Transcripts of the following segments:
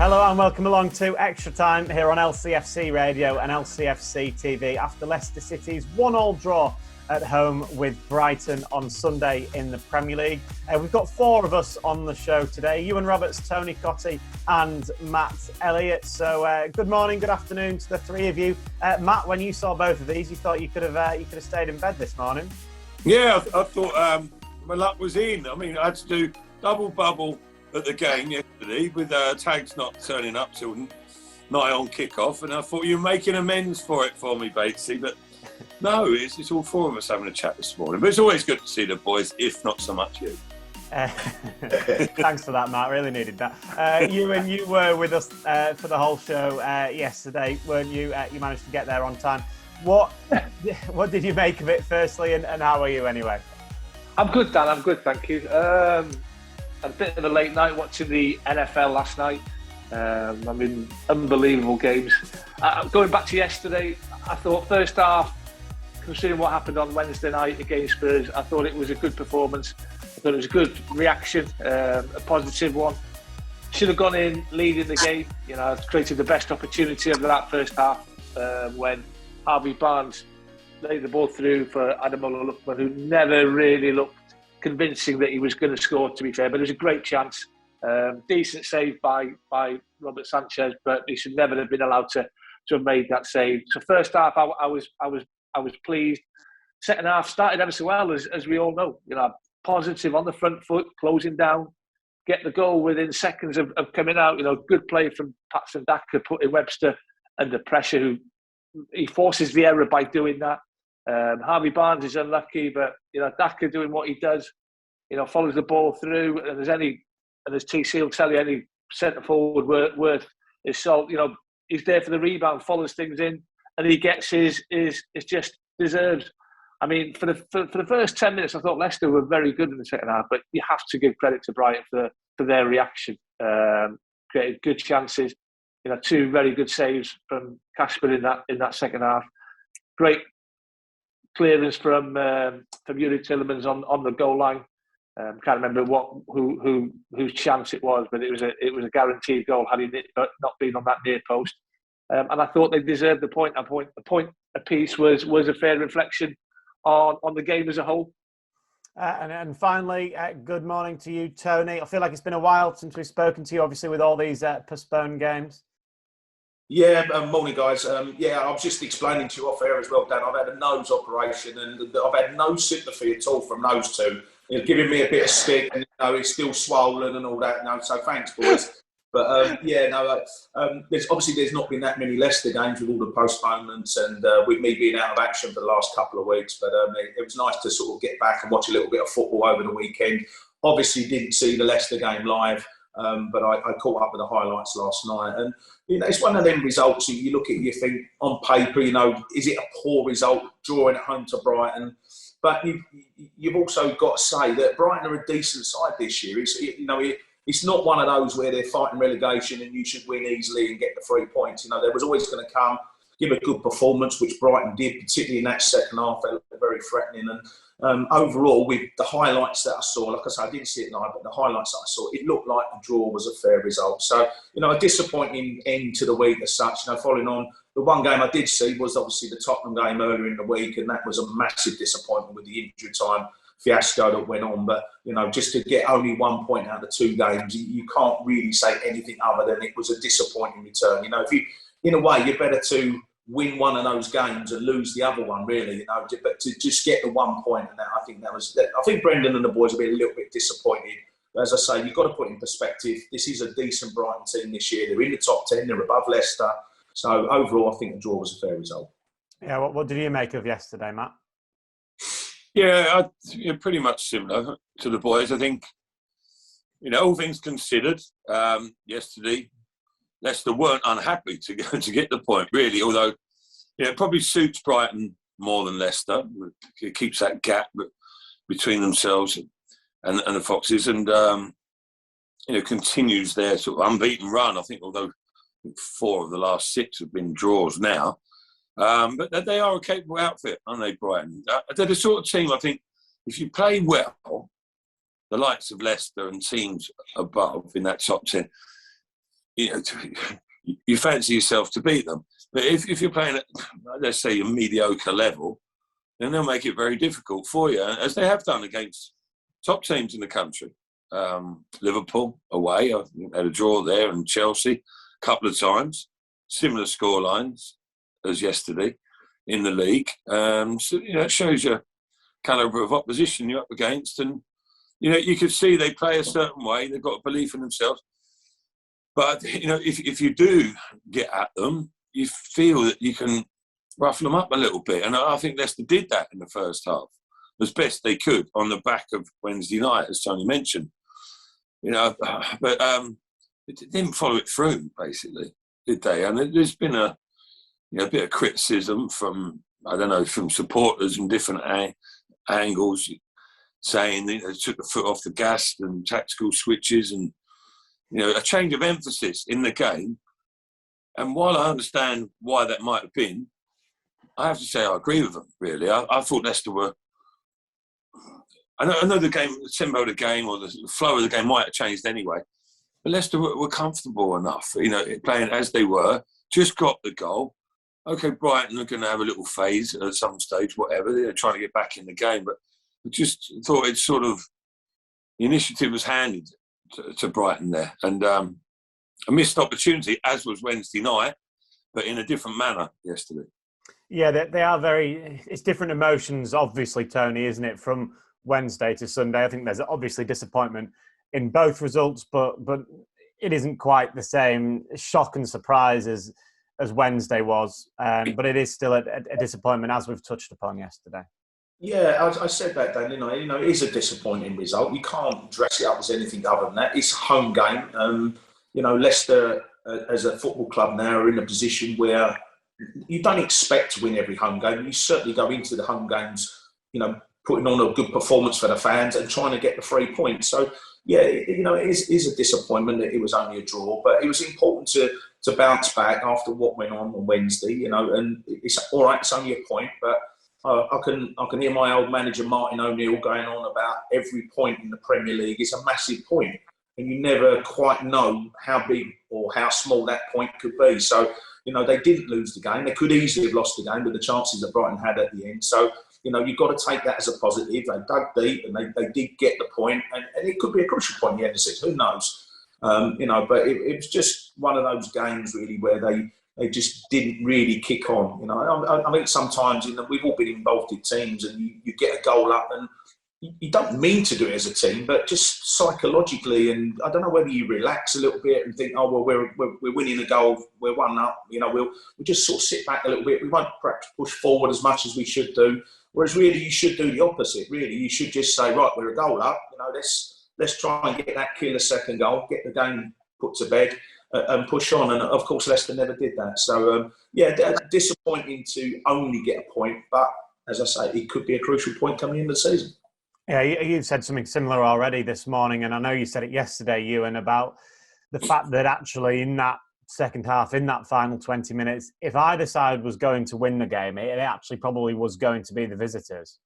Hello and welcome along to Extra Time here on LCFC Radio and LCFC TV after Leicester City's 1-1 draw at home with Brighton on Sunday in the Premier League. We've got four of us on the show today: Iwan Roberts, Tony Cottee and Matt Elliott. So good morning, good afternoon to the three of you. Matt, when you saw both of these, you thought you could have stayed in bed this morning? Yeah, I thought my luck was in. I mean, I had to do double bubble at the game yesterday with Tags not turning up till nigh on kick-off, and I thought you were making amends for it for me, Batesy, but no, it's all four of us having a chat this morning. But it's always good to see the boys, if not so much you. Thanks for that, Matt. Really needed that. Ewan, you were with us for the whole show yesterday, weren't you? You managed to get there on time. What did you make of it, firstly, and how are you anyway? I'm good, Dan. I'm good, thank you. A bit of a late night watching the NFL last night. Unbelievable games. Going back to yesterday, I thought first half, considering what happened on Wednesday night against Spurs, I thought it was a good performance. I thought it was a good reaction, a positive one. Should have gone in leading the game. You know, created the best opportunity of that first half when Harvey Barnes laid the ball through for Ademola Lookman, who never really looked convincing that he was going to score, to be fair, but it was a great chance. Decent save by Robert Sanchez, but he should never have been allowed to have made that save. So first half, I was pleased. Second half started ever so well, as we all know. You know, positive on the front foot, closing down, get the goal within seconds of coming out. You know, good play from Patson Daka, putting Webster under pressure. Who he forces the error by doing that. Harvey Barnes is unlucky, but you know, Daka doing what he does, you know, follows the ball through, and as TC will tell you, any centre forward worth his salt, you know, he's there for the rebound, follows things in, and he gets his just deserves. I mean, for the first 10 minutes, I thought Leicester were very good in the second half, but you have to give credit to Brighton for their reaction. Created good chances, you know, two very good saves from Kasper in that second half. Great clearance from Yuri Tillemans on the goal line. Can't remember whose chance it was, but it was a guaranteed goal had he not been on that near post. And I thought they deserved the point. A point apiece was a fair reflection on the game as a whole. And finally, good morning to you, Tony. I feel like it's been a while since we've spoken to you, obviously with all these postponed games. Yeah, morning guys. I was just explaining to you off air as well, Dan. I've had a nose operation and I've had no sympathy at all from those two. You're giving me a bit of stick, and you know, it's still swollen and all that. No, so thanks, boys. But there's not been that many Leicester games with all the postponements and with me being out of action for the last couple of weeks. But it was nice to sort of get back and watch a little bit of football over the weekend. Obviously, didn't see the Leicester game live. But I caught up with the highlights last night, and you know, it's one of them results you look at, you think on paper, you know, is it a poor result drawing at home to Brighton? But you've also got to say that Brighton are a decent side this year. It's not one of those where they're fighting relegation and you should win easily and get the 3 points. You know, there was always going to come, give a good performance, which Brighton did, particularly in that second half. They looked very threatening. And overall, with the highlights that I saw, like I said, I didn't see it live, but the highlights that I saw, it looked like the draw was a fair result. So, you know, a disappointing end to the week as such. You know, following on, the one game I did see was obviously the Tottenham game earlier in the week, and that was a massive disappointment with the injury time fiasco that went on. But, you know, just to get only 1 point out of 2 games, you can't really say anything other than it was a disappointing return. You know, if you, in a way, you're better to win one of those games and lose the other one, really, you know, but to just get the 1 point, and that, I think Brendan and the boys will be a little bit disappointed. As I say, you've got to put in perspective, this is a decent Brighton team this year. They're in the top 10, they're above Leicester. So overall, I think the draw was a fair result. Yeah, what did you make of yesterday, Matt? Yeah, pretty much similar to the boys. I think, you know, all things considered, yesterday, Leicester weren't unhappy to get the point, really, although it probably suits Brighton more than Leicester. It keeps that gap between themselves and the Foxes, and you know, continues their sort of unbeaten run. I think, although 4 of the last 6 have been draws now, but they are a capable outfit, aren't they, Brighton? They're the sort of team, I think, if you play well, the likes of Leicester and teams above in that top 10, you know, you fancy yourself to beat them. But if you're playing at, let's say, a mediocre level, then they'll make it very difficult for you, as they have done against top teams in the country. Liverpool away, I had a draw there, and Chelsea a couple of times, similar scorelines as yesterday in the league. So, it shows you calibre of opposition you're up against, and you could see they play a certain way. They've got a belief in themselves. But, if you do get at them, you feel that you can rough them up a little bit. And I think Leicester did that in the first half as best they could on the back of Wednesday night, as Tony mentioned. But it didn't follow it through, basically, did they? And there's been a bit of criticism from supporters from different angles, saying they took the foot off the gas and tactical switches and, a change of emphasis in the game. And while I understand why that might have been, I have to say I agree with them, really. I thought Leicester were... I know the game, the tempo of the game or the flow of the game might have changed anyway, but Leicester were comfortable enough, playing as they were, just got the goal. Okay, Brighton are going to have a little phase at some stage, whatever. They're trying to get back in the game, but I just thought it's sort of... The initiative was handed to Brighton there. And a missed opportunity, as was Wednesday night, but in a different manner yesterday. Yeah, they are very... It's different emotions, obviously, Tony, isn't it, from Wednesday to Sunday? I think there's obviously disappointment in both results, but it isn't quite the same shock and surprise as Wednesday was. But it is still a disappointment, as we've touched upon yesterday. Yeah, I said that, Dan. It is a disappointing result. You can't dress it up as anything other than that. It's a home game. Leicester, as a football club now, are in a position where you don't expect to win every home game. You certainly go into the home games, putting on a good performance for the fans and trying to get the 3 points. So, yeah, it is a disappointment that it was only a draw, but it was important to bounce back after what went on Wednesday, and it's all right, it's only a point, but I can hear my old manager, Martin O'Neill, going on about every point in the Premier League is a massive point, and you never quite know how big or how small that point could be. So, they didn't lose the game. They could easily have lost the game with the chances that Brighton had at the end. So, you've got to take that as a positive. They dug deep and they did get the point, and it could be a crucial point in the end of the season. Who knows? But it was just one of those games really where they just didn't really kick on. I think sometimes we've all been involved in teams, and you get a goal up, and you don't mean to do it as a team, but just psychologically, and I don't know whether you relax a little bit and think, oh well, we're winning a goal, we're 1-0. We'll just sort of sit back a little bit. We won't perhaps push forward as much as we should do. Whereas really, you should do the opposite. Really, you should just say, right, we're a goal up. Let's try and get that killer second goal, get the game put to bed, and push on. And of course, Leicester never did that. So disappointing to only get a point, but as I say, it could be a crucial point coming into the season. Yeah, you've said something similar already this morning, and I know you said it yesterday, Ewan, about the fact that actually in that second half, in that final 20 minutes, if either side was going to win the game, it actually probably was going to be the visitors.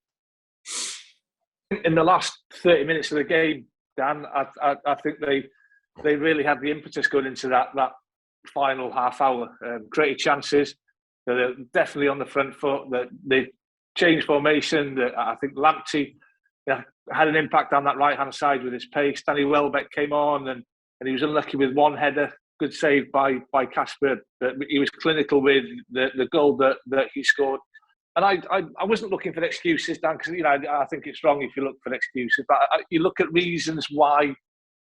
In the last 30 minutes of the game, Dan, I think they really had the impetus going into that final half hour. Created chances. They're definitely on the front foot. They changed formation. I think Lamptey had an impact on that right-hand side with his pace. Danny Welbeck came on and he was unlucky with one header. Good save by Casper. But he was clinical with the goal that he scored. And I wasn't looking for excuses, Dan, because I think it's wrong if you look for excuses. But you look at reasons why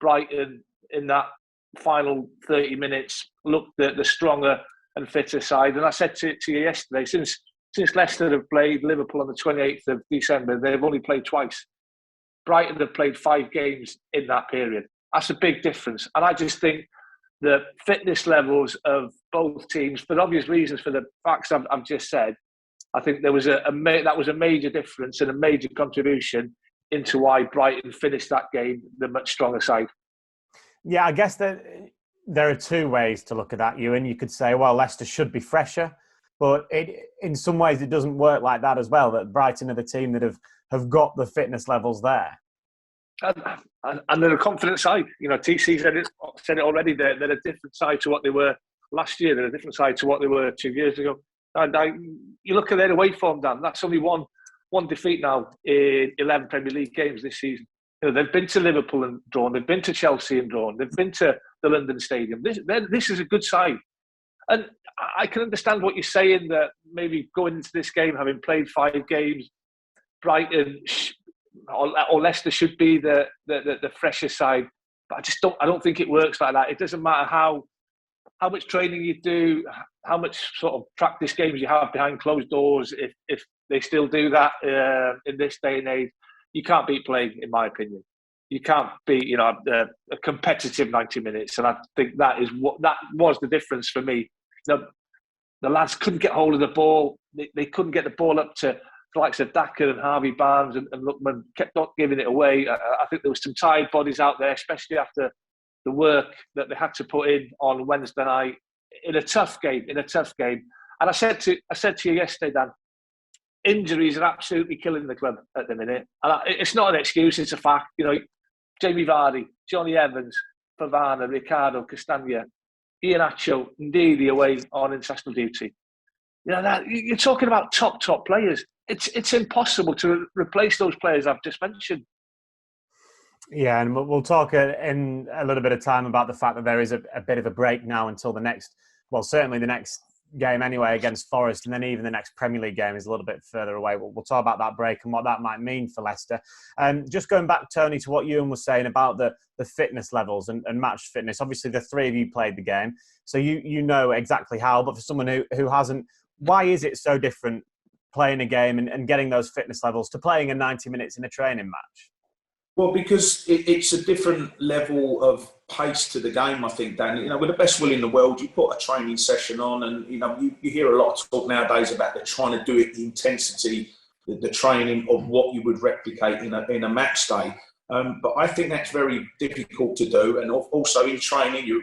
Brighton in that final 30 minutes looked the stronger and fitter side. And I said to you yesterday, since Leicester have played Liverpool on the 28th of December, they've only played twice. Brighton have played 5 games in that period. That's a big difference. And I just think the fitness levels of both teams, for obvious reasons, for the facts I've just said, I think there was that was a major difference and a major contribution into why Brighton finished that game the much stronger side. Yeah, I guess that there are 2 ways to look at that, Ewan. You could say, well, Leicester should be fresher, but in some ways it doesn't work like that as well, that Brighton are the team that have got the fitness levels there. And they're a confident side. You know, TC said it already. They're a different side to what they were last year. They're a different side to what they were 2 years ago. And you look at their away form, Dan. That's only one defeat now in 11 Premier League games this season. You know, they've been to Liverpool and drawn. They've been to Chelsea and drawn. They've been to the London Stadium. This is a good side. And I can understand what you're saying, that maybe going into this game, having played 5 games, Brighton or Leicester should be the fresher side. But I don't think it works like that. It doesn't matter how much training you do, how much sort of practice games you have behind closed doors. If they still do that in this day and age, you can't beat playing, in my opinion. You can't beat, a competitive 90 minutes. And I think that was the difference for me. The lads couldn't get hold of the ball. They couldn't get the ball up to the likes of Daka and Harvey Barnes and Lookman, kept not giving it away. I think there was some tired bodies out there, especially after the work that they had to put in on Wednesday night in a tough game. And I said to you yesterday, Dan, injuries are absolutely killing the club at the minute. And it's not an excuse, it's a fact. You know, Jamie Vardy, Johnny Evans, Fofana, Ricardo, Castagna, Iheanacho, Ndidi away on international duty. You know, you're talking about top players. It's impossible to replace those players I've just mentioned. Yeah, and we'll talk in a little bit of time about the fact that there is a bit of a break now until the next, well, certainly the next game anyway against Forest, and then even the next Premier League game is a little bit further away. We'll talk about that break and what that might mean for Leicester. Just going back, Tony, to what Iwan was saying about the fitness levels and match fitness. Obviously, the three of you played the game, so you know exactly how. But for someone who hasn't, why is it so different playing a game and getting those fitness levels to playing a 90 minutes in a training match? Well, because it's a different level of pace to the game, I think, Dan. You know, with the best will in the world, you put a training session on and, you hear a lot of talk nowadays about they're trying to do it, the intensity, the training of what you would replicate in a match day. But I think that's very difficult to do. And also in training, you're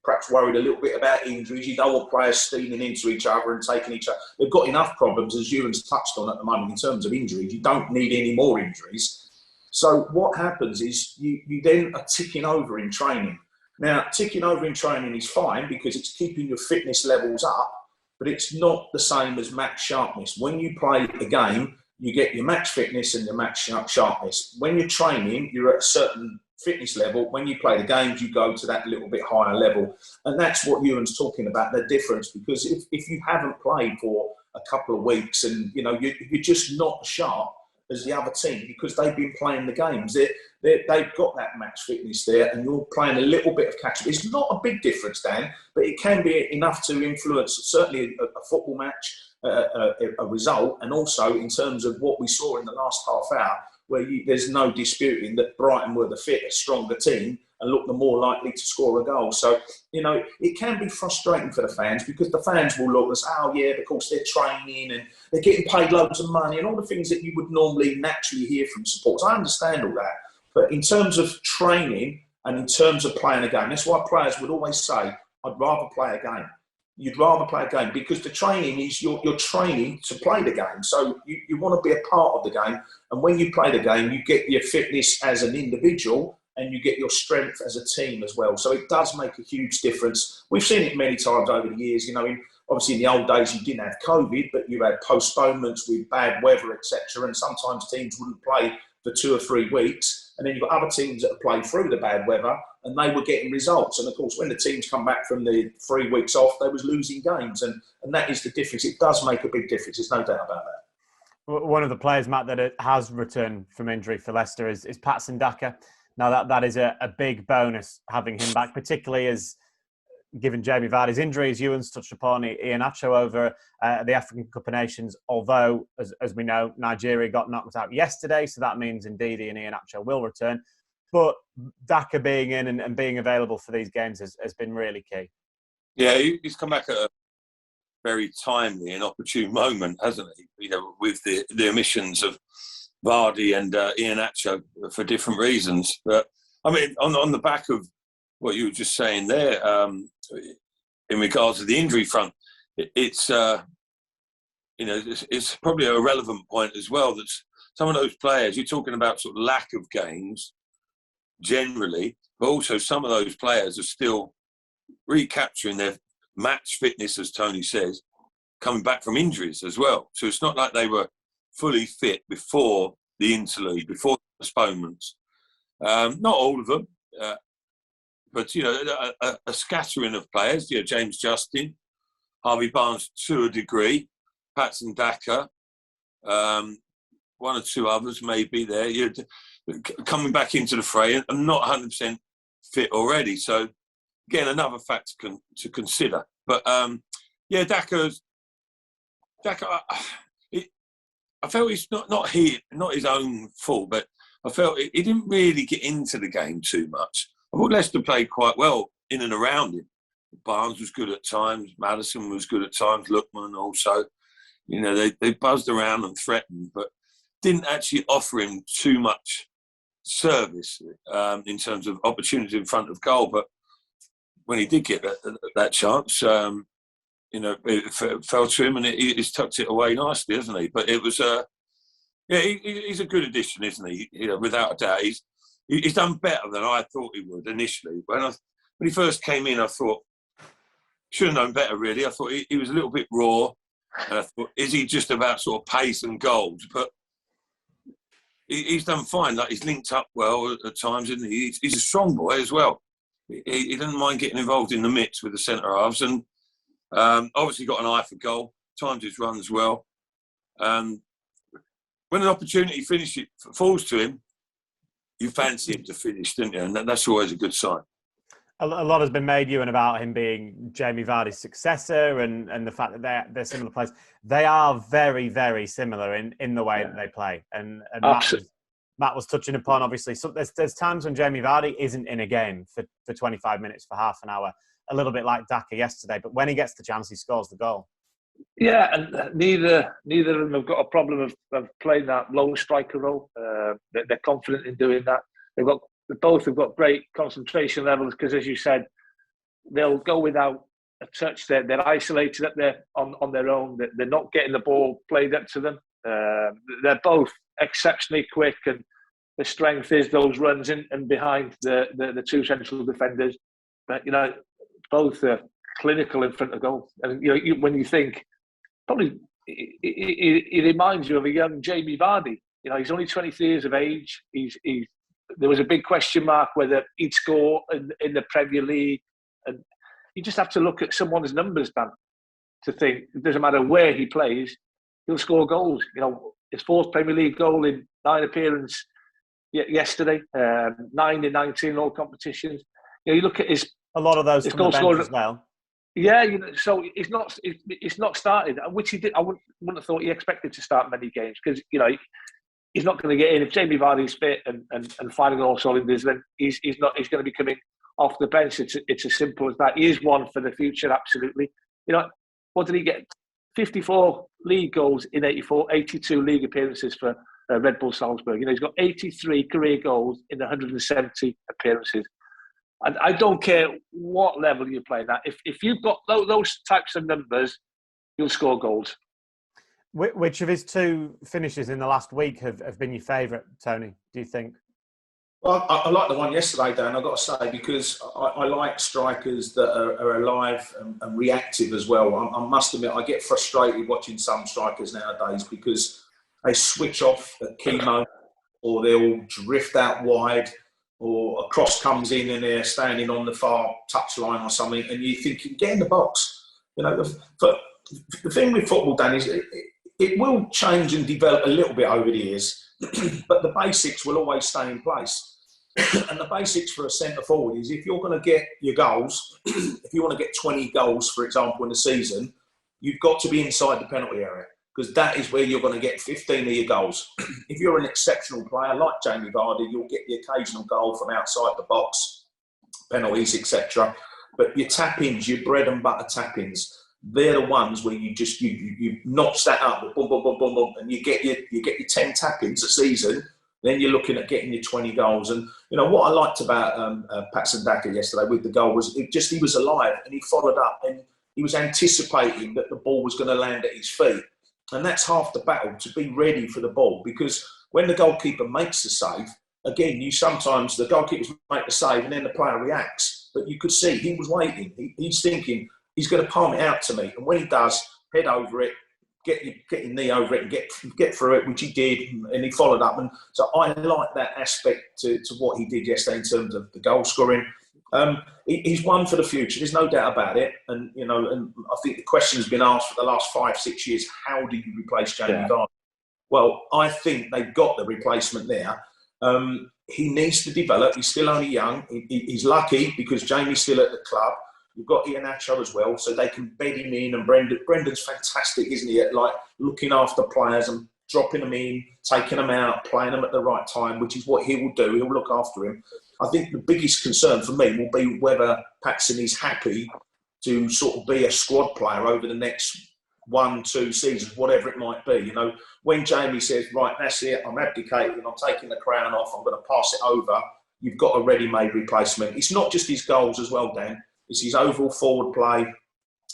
perhaps worried a little bit about injuries. You don't want players steaming into each other and taking each other. They've got enough problems, as Ewan's touched on at the moment, in terms of injuries. You don't need any more injuries. So what happens is you then are ticking over in training. Now, ticking over in training is fine because it's keeping your fitness levels up, but it's not the same as match sharpness. When you play a game, you get your match fitness and your match sharpness. When you're training, you're at a certain fitness level. When you play the games, you go to that little bit higher level. And that's what Ewan's talking about, the difference. Because if you haven't played for a couple of weeks and, you're just not sharp as the other team because they've been playing the games. They've got that match fitness there and you're playing a little bit of catch-up. It's not a big difference, Dan, but it can be enough to influence certainly a football match, a result, and also in terms of what we saw in the last half hour, where there's no disputing that Brighton were the fitter, stronger team and looked the more likely to score a goal. So, it can be frustrating for the fans because the fans will look as, oh yeah, of course they're training and they're getting paid loads of money and all the things that you would normally naturally hear from supporters. I understand all that. But in terms of training and in terms of playing a game, that's why players would always say, I'd rather play a game. You'd rather play a game because the training is you're training to play the game. So you want to be a part of the game. And when you play the game, you get your fitness as an individual and you get your strength as a team as well. So it does make a huge difference. We've seen it many times over the years. Obviously in the old days you didn't have COVID, but you had postponements with bad weather, etc. And sometimes teams wouldn't play for 2 or 3 weeks. And then you've got other teams that have played through the bad weather and they were getting results. And of course, when the teams come back from the 3 weeks off, they was losing games. And that is the difference. It does make a big difference. There's no doubt about that. One of the players, Matt, that has returned from injury for Leicester is Patson Daka. Now that is a big bonus having him back, particularly as given Jamie Vardy's injuries. Ewan's touched upon Iheanacho over the African Cup of Nations, although, as we know, Nigeria got knocked out yesterday, so that means Ndidi and Iheanacho will return. But Daka being in and being available for these games has been really key. Yeah, he's come back at a very timely and opportune moment, hasn't he? With the omissions of Vardy and Iheanacho for different reasons. But, I mean, on the back of what you were just saying there, in regards to the injury front, it's probably a relevant point as well. That some of those players, you're talking about sort of lack of games, generally, but also some of those players are still recapturing their match fitness, as Tony says, coming back from injuries as well. So it's not like they were fully fit before the interlude, before the postponements. Not all of them, but, you know, a scattering of players. You know, James Justin, Harvey Barnes to a degree, Patson Daka, one or two others maybe there. You know, coming back into the fray and not 100% fit already. So, again, another factor to consider. But, yeah, Daka, I felt it's not his own fault, but I felt he didn't really get into the game too much. I thought Leicester played quite well in and around him. Barnes was good at times. Maddison was good at times. Lookman also. You know, they buzzed around and threatened, but didn't actually offer him too much service in terms of opportunity in front of goal. But when he did get that chance, you know, it fell to him and he's tucked it away nicely, hasn't he? But it was, yeah, he's a good addition, isn't he? You know, without a doubt, he's done better than I thought he would initially. When he first came in, I thought, should have known better, really. I thought he was a little bit raw. And I thought, is he just about sort of pace and goals? But he's done fine. Like, he's linked up well at times, isn't he? He's a strong boy as well. He doesn't mind getting involved in the mix with the centre halves. And obviously got an eye for goal. Times his runs well. When an opportunity falls to him, you fancy him to finish, don't you? And that's always a good sign. A lot has been made, Ewan, about him being Jamie Vardy's successor and the fact that they're similar players. They are very, very similar in the way that they play. And Matt was touching upon, obviously, so there's times when Jamie Vardy isn't in a game for 25 minutes, for half an hour, a little bit like Daka yesterday. But when he gets the chance, he scores the goal. Yeah, and neither of them have got a problem of playing that lone striker role. They're confident in doing that. Both have got great concentration levels because, as you said, they'll go without a touch. They're isolated up there on their own. They're not getting the ball played up to them. They're both exceptionally quick, and the strength is those runs in and behind the two central defenders. But, you know, both are clinical in front of goal. And, you know, when you think, probably it reminds you of a young Jamie Vardy. You know, he's only 23 years of age. There was a big question mark whether he'd score in the Premier League. And you just have to look at someone's numbers, Dan, to think it doesn't matter where he plays, he'll score goals. You know, his fourth Premier League goal in 9 appearances yesterday, 9 in 19 all competitions. You know, you look at a lot of those from the bench as well. Yeah, you know, so it's not started, which he did. I wouldn't have thought he expected to start many games because, you know, he's not going to get in. If Jamie Vardy's fit and firing all cylinders, then he's going to be coming off the bench. It's as simple as that. He is one for the future, absolutely. You know, what did he get? 54 league goals in 82 league appearances for Red Bull Salzburg. You know, he's got 83 career goals in 170 appearances. And I don't care what level you're playing at. If you've got those types of numbers, you'll score goals. Which of his two finishes in the last week have been your favourite, Tony, do you think? Well, I like the one yesterday, Dan, I've got to say, because I like strikers that are alive and reactive as well. I must admit, I get frustrated watching some strikers nowadays because they switch off at key moments, or they'll drift out wide, or a cross comes in and they're standing on the far touchline or something, and you think, get in the box. You know, the thing with football, Dan, is it will change and develop a little bit over the years, but the basics will always stay in place. And the basics for a centre forward is, if you're going to get your goals, if you want to get 20 goals, for example, in a season, you've got to be inside the penalty area, because that is where you're going to get 15 of your goals. If you're an exceptional player like Jamie Vardy, you'll get the occasional goal from outside the box, penalties, etc. But your tap-ins, your bread and butter tap-ins, they're the ones where you notch that up, boom, boom, boom, boom, boom, and you get your 10 tap-ins a season. Then you're looking at getting your 20 goals. And, you know, what I liked about Patson Daka yesterday with the goal was he was alive, and he followed up, and he was anticipating that the ball was going to land at his feet. And that's half the battle, to be ready for the ball, because when the goalkeeper makes the save, again, sometimes the goalkeepers make the save and then the player reacts. But you could see he was waiting. He's thinking, he's going to palm it out to me. And when he does, head over it, get your knee over it and get through it, which he did, and he followed up. And so I like that aspect to what he did yesterday in terms of the goal scoring. He's one for the future. There's no doubt about it. And and I think the question has been asked for the last 5-6 years: how do you replace Jamie Vardy? Well, I think they've got the replacement there. He needs to develop. He's still only young. He's lucky because Jamie's still at the club. You've got Iheanacho as well, so they can bed him in. And Brendan's fantastic, isn't he? At like looking after players and dropping them in, taking them out, playing them at the right time, which is what he will do. He'll look after him. I think the biggest concern for me will be whether Patson is happy to sort of be a squad player over the next 1-2 seasons, whatever it might be. When Jamie says, right, that's it, I'm abdicating, I'm taking the crown off, I'm going to pass it over, you've got a ready-made replacement. It's not just his goals as well, Dan. It's his overall forward play.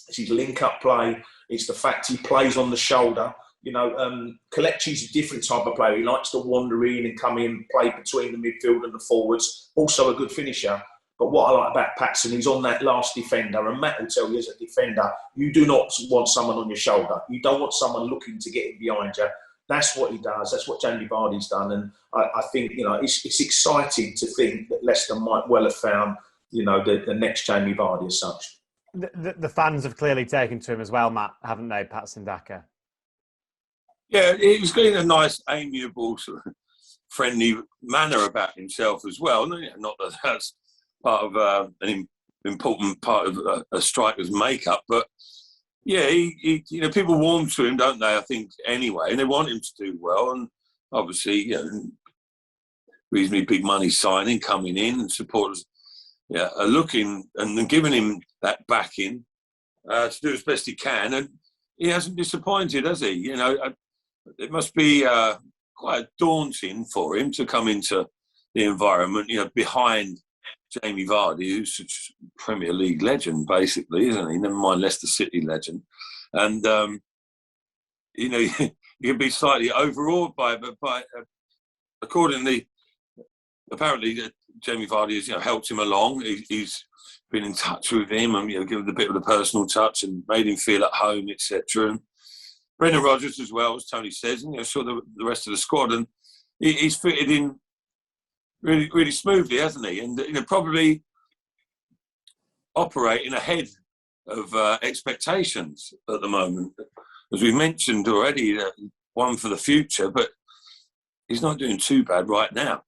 It's his link-up play. It's the fact he plays on the shoulder. Kelechi's a different type of player. He likes to wander in and come in, play between the midfield and the forwards. Also a good finisher. But what I like about Patson, he's on that last defender. And Matt will tell you as a defender, you do not want someone on your shoulder. You don't want someone looking to get in behind you. That's what he does. That's what Jamie Vardy's done. And I think, it's exciting to think that Leicester might well have found, the next Jamie Vardy as such. The fans have clearly taken to him as well, Matt, haven't they, Patson Daka? Yeah, he's got a nice, amiable, sort of friendly manner about himself as well. Not that that's part of an important part of a striker's makeup, but yeah, he people warm to him, don't they? I think anyway, and they want him to do well. And obviously, reasonably big money signing coming in, and supporters, are looking and giving him that backing to do as best he can, and he hasn't disappointed, has he? It must be quite daunting for him to come into the environment, behind Jamie Vardy, who's such a Premier League legend, basically, isn't he? Never mind Leicester City legend. And, you can be slightly overawed by it, but accordingly, apparently, Jamie Vardy has helped him along. He's been in touch with him and given a bit of a personal touch and made him feel at home, etc. And Brendan Rodgers as well, as Tony says, and saw the rest of the squad, and he's fitted in really, really smoothly, hasn't he? And probably operating ahead of expectations at the moment, as we mentioned already. One for the future, but he's not doing too bad right now.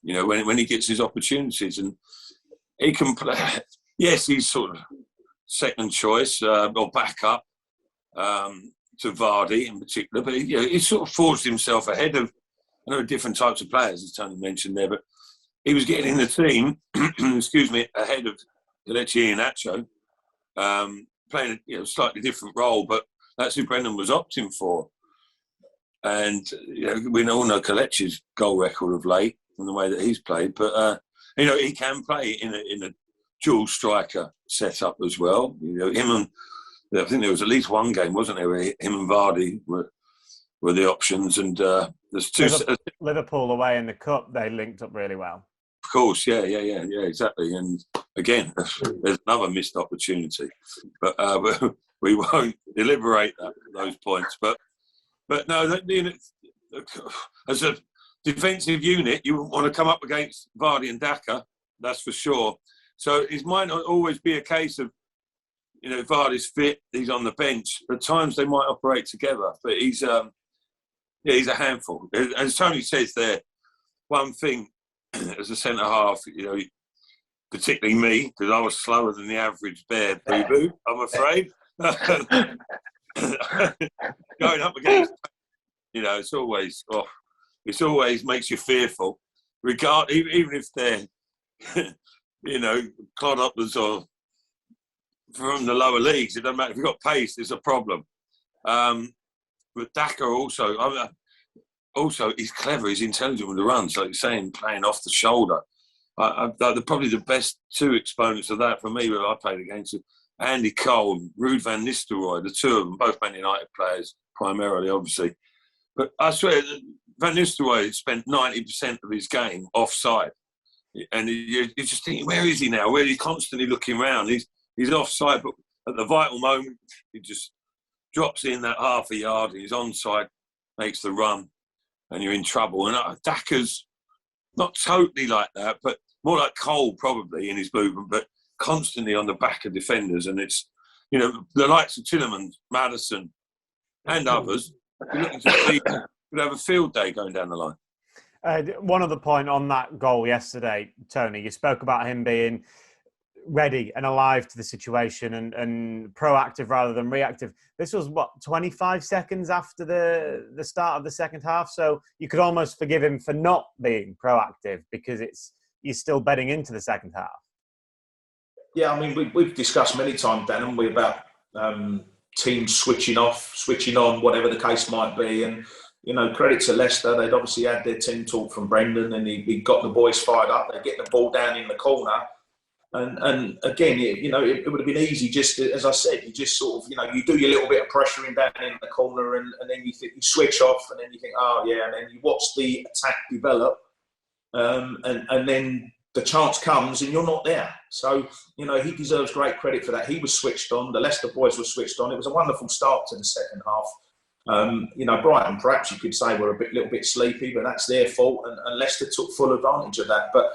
When he gets his opportunities, and he can play. Yes, he's sort of second choice or backup to Vardy in particular, but he sort of forged himself ahead of different types of players, as Tony mentioned there. But he was getting in the team, excuse me, ahead of Kelechi Iheanacho, playing a slightly different role, but that's who Brendan was opting for. And we all know Kelechi's goal record of late and the way that he's played, but he can play in a dual striker setup as well. Him and I think there was at least one game, wasn't there, where him and Vardy were the options, and there's two. Liverpool away in the cup, they linked up really well. Of course, yeah, exactly. And again, there's another missed opportunity, but we won't deliberate those points. But no, as a defensive unit, you wouldn't want to come up against Vardy and Daka, that's for sure. So it might not always be a case of, Vardy's fit, he's on the bench. At times they might operate together, but he's a handful. As Tony says there, one thing as a centre half, particularly me, because I was slower than the average bear boo-boo, I'm afraid. Going up against, it's always makes you fearful. Even if they're, clod-uppers or from the lower leagues, it doesn't matter. If you've got pace, it's a problem. But Daka also he's clever, he's intelligent with the runs, like you're saying, playing off the shoulder. They're probably the best two exponents of that for me that I played against. Andy Cole, Ruud van Nistelrooy, the two of them, both Man United players, primarily, obviously. But I swear, Van Nistelrooy spent 90% of his game offside. And you're just thinking, where is he now? Where he's constantly looking around. He's offside, but at the vital moment, he just drops in that half a yard. He's onside, makes the run, and you're in trouble. And Daka's not totally like that, but more like Cole probably in his movement, but constantly on the back of defenders. And it's, you know, the likes of Tillerman, Maddison, and others, you're looking to see could have a field day going down the line. One other point on that goal yesterday, Tony, you spoke about him being ready and alive to the situation and proactive rather than reactive. This was, 25 seconds after the start of the second half? So you could almost forgive him for not being proactive because you're still betting into the second half. Yeah, I mean, we've discussed many times, Dan, haven't we, about teams switching off, switching on, whatever the case might be. And, you know, credit to Leicester, they'd obviously had their team talk from Brendan and he got the boys fired up. They get the ball down in the corner. And again, it would have been easy just to, as I said, you just sort of, you do your little bit of pressuring down in the corner and then you switch off and then you think, oh yeah, and then you watch the attack develop and then the chance comes and you're not there. So, he deserves great credit for that. He was switched on. The Leicester boys were switched on. It was a wonderful start to the second half. Brighton, perhaps you could say, were a little bit sleepy, but that's their fault. And Leicester took full advantage of that. But,